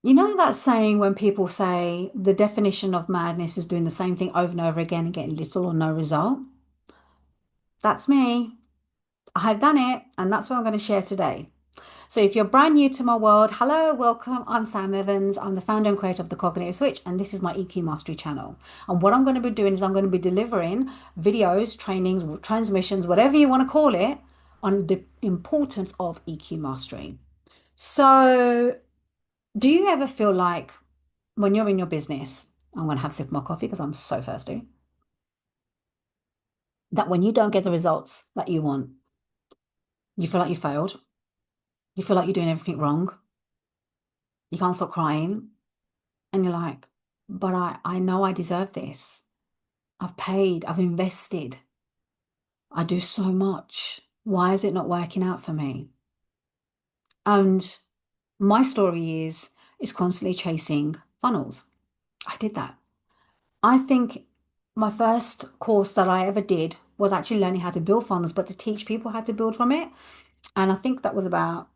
You know that saying when people say the definition of madness is doing the same thing over and over again and getting little or no result? That's me. I have done it, and that's what I'm going to share today. So, if you're brand new to my world, hello, welcome. I'm Sam Evans. I'm the founder and creator of the Cognitive Switch, and this is my EQ Mastery channel. And what I'm going to be doing is I'm going to be delivering videos, trainings, transmissions, whatever you want to call it, on the importance of EQ mastery. So, do you ever feel like when you're in your business, I'm going to have a sip of my coffee because I'm so thirsty, that when you don't get the results that you want, you feel like you failed. You feel like you're doing everything wrong. You can't stop crying. And you're like, but I know I deserve this. I've paid, I've invested. I do so much. Why is it not working out for me? And my story is constantly chasing funnels. I did that. I think my first course that I ever did was actually learning how to build funnels, but to teach people how to build from it. And I think that was about,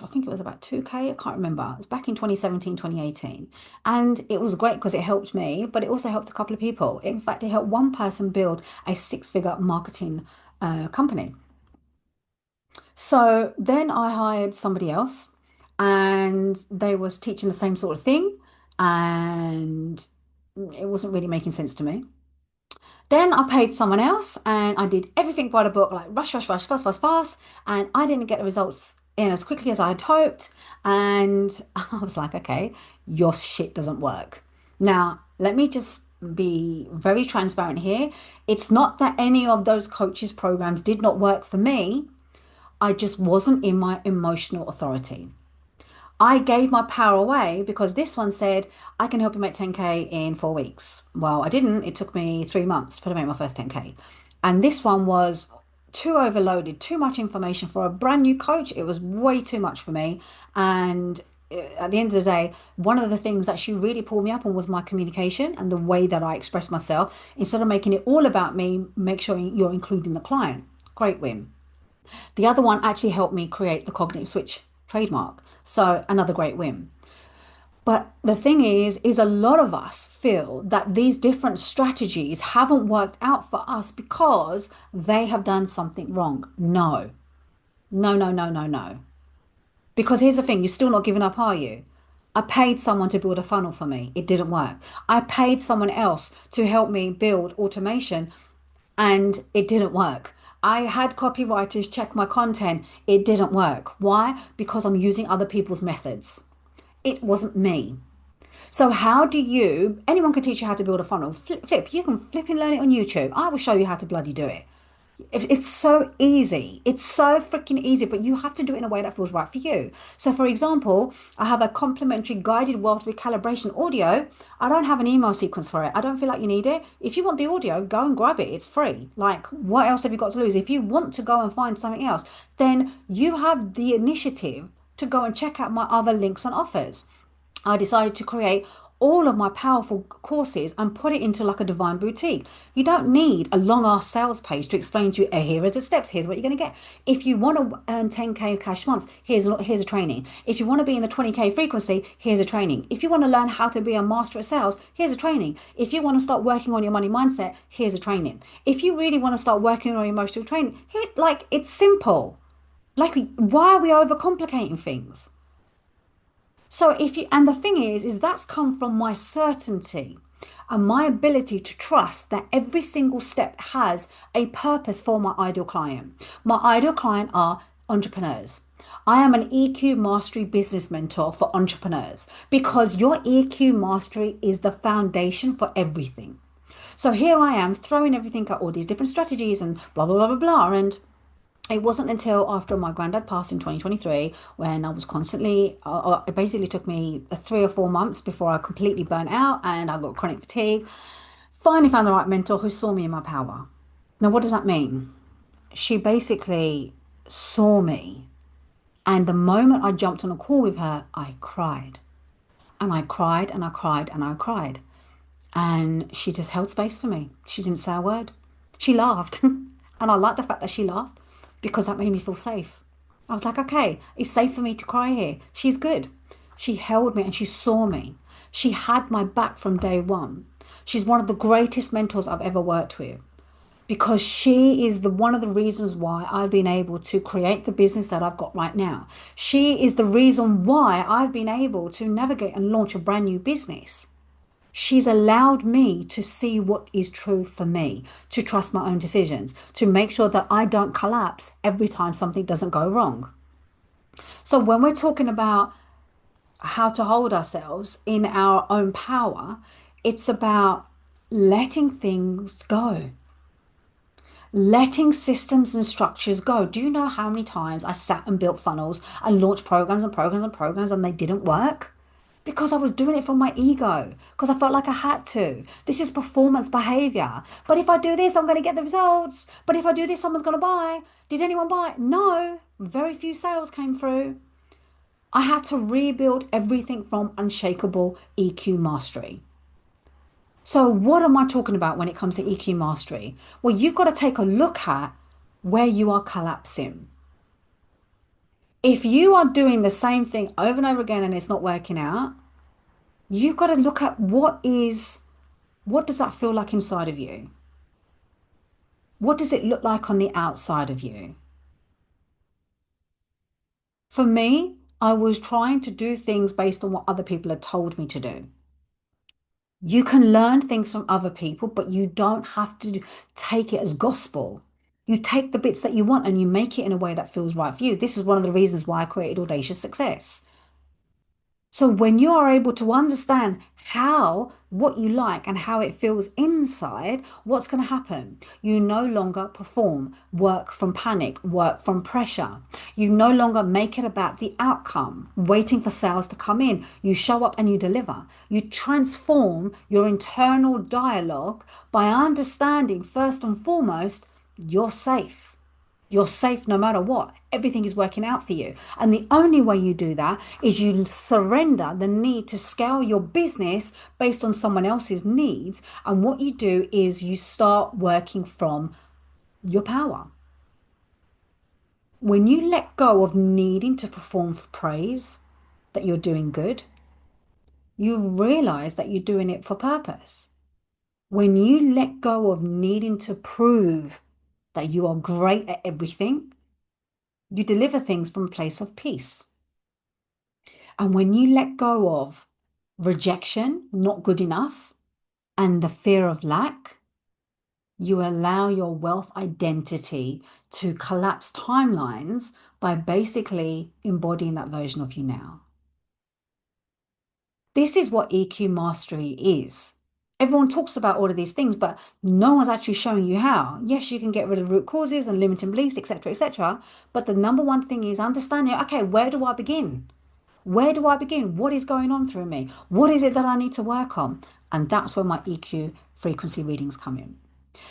I think it was about 2K. I can't remember. It was back in 2017, 2018. And it was great because it helped me, but it also helped a couple of people. In fact, it helped one person build a six-figure marketing company. So then I hired somebody else and they was teaching the same sort of thing. And it wasn't really making sense to me. Then I paid someone else and I did everything by the book, like rush, rush, rush, fast, fast, fast. And I didn't get the results in as quickly as I had hoped. And I was like, okay, your shit doesn't work. Now, let me just be very transparent here. It's not that any of those coaches programs did not work for me. I just wasn't in my emotional authority. I gave my power away because this one said, I can help you make 10K in 4 weeks. Well, I didn't. It took me 3 months to make my first 10K. And this one was too overloaded, too much information for a brand new coach. It was way too much for me. And at the end of the day, one of the things that she really pulled me up on was my communication and the way that I express myself. Instead of making it all about me, make sure you're including the client. Great win. The other one actually helped me create the cognitive switch trademark. So another great win. But the thing is a lot of us feel that these different strategies haven't worked out for us because they have done something wrong. No, no, no, no, no, no. Because here's the thing, you're still not giving up, are you? I paid someone to build a funnel for me. It didn't work. I paid someone else to help me build automation and it didn't work. I had copywriters check my content. It didn't work. Why? Because I'm using other people's methods. It wasn't me. So how do you, anyone can teach you how to build a funnel. Flip, you can flip and learn it on YouTube. I will show you how to bloody do it. It's so easy. It's so freaking easy, but you have to do it in a way that feels right for you. So, for example, I have a complimentary guided wealth recalibration audio. I don't have an email sequence for it. I don't feel like you need it. If you want the audio, go and grab it. It's free. Like, what else have you got to lose? If you want to go and find something else, then you have the initiative to go and check out my other links and offers. I decided to create all of my powerful courses and put it into like a divine boutique. You don't need a long ass sales page to explain to you, here is the steps, here's what you're going to get. If you want to earn 10K cash months, here's a training. If you want to be in the 20K frequency, here's a training. If you want to learn how to be a master at sales, here's a training. If you want to start working on your money mindset, here's a training. If you really want to start working on your emotional training, here, like, it's simple. Like, why are we overcomplicating things? So if you, and the thing is that's come from my certainty and my ability to trust that every single step has a purpose for my ideal client. My ideal client are entrepreneurs. I am an EQ mastery business mentor for entrepreneurs because your EQ mastery is the foundation for everything. So here I am throwing everything at all these different strategies and blah, blah, blah, blah, blah. And it wasn't until after my granddad passed in 2023 when I was constantly, it basically took me 3 or 4 months before I completely burnt out and I got chronic fatigue. Finally found the right mentor who saw me in my power. Now, what does that mean? She basically saw me. And the moment I jumped on a call with her, I cried. And I cried and I cried and I cried. And she just held space for me. She didn't say a word. She laughed. And I liked the fact that she laughed because that made me feel safe. I was like, okay, it's safe for me to cry here. She's good. She held me and she saw me. She had my back from day one. She's one of the greatest mentors I've ever worked with because she is the one of the reasons why I've been able to create the business that I've got right now. She is the reason why I've been able to navigate and launch a brand new business. She's allowed me to see what is true for me, to trust my own decisions, to make sure that I don't collapse every time something doesn't go wrong. So when we're talking about how to hold ourselves in our own power, it's about letting things go, letting systems and structures go. Do you know how many times I sat and built funnels and launched programs and programs and programs and they didn't work? Because I was doing it from my ego, because I felt like I had to. This is performance behavior. But if I do this, I'm going to get the results. But if I do this, someone's going to buy. Did anyone buy? No. Very few sales came through. I had to rebuild everything from unshakable EQ mastery. So, what am I talking about when it comes to EQ mastery? Well, you've got to take a look at where you are collapsing. If you are doing the same thing over and over again and it's not working out, you've got to look at what does that feel like inside of you? What does it look like on the outside of you? For me, I was trying to do things based on what other people had told me to do. You can learn things from other people, but you don't have to take it as gospel. You take the bits that you want and you make it in a way that feels right for you. This is one of the reasons why I created Audacious Success. So when you are able to understand what you like and how it feels inside, what's going to happen? You no longer perform, work from panic, work from pressure. You no longer make it about the outcome, waiting for sales to come in. You show up and you deliver. You transform your internal dialogue by understanding first and foremost, you're safe. You're safe no matter what. Everything is working out for you. And the only way you do that is you surrender the need to scale your business based on someone else's needs. And what you do is you start working from your power. When you let go of needing to perform for praise, that you're doing good, you realize that you're doing it for purpose. When you let go of needing to prove that you are great at everything, you deliver things from a place of peace. And when you let go of rejection, not good enough, and the fear of lack, you allow your wealth identity to collapse timelines by basically embodying that version of you now. This is what EQ mastery is. Everyone talks about all of these things, but no one's actually showing you how. Yes, you can get rid of root causes and limiting beliefs, etc., etc. But the number one thing is understanding, okay, where do I begin? Where do I begin? What is going on through me? What is it that I need to work on? And that's where my EQ frequency readings come in.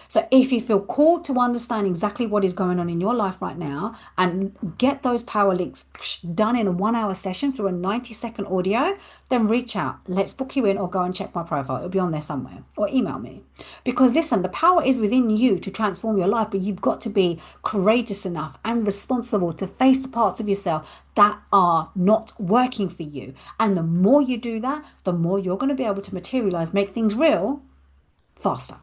So if you feel called to understand exactly what is going on in your life right now and get those power links done in a 1 hour session through a 90-second audio, then reach out. Let's book you in or go and check my profile. It'll be on there somewhere or email me. Because listen, the power is within you to transform your life, but you've got to be courageous enough and responsible to face the parts of yourself that are not working for you. And the more you do that, the more you're going to be able to materialize, make things real faster.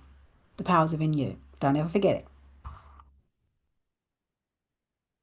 The power's within you. Don't ever forget it.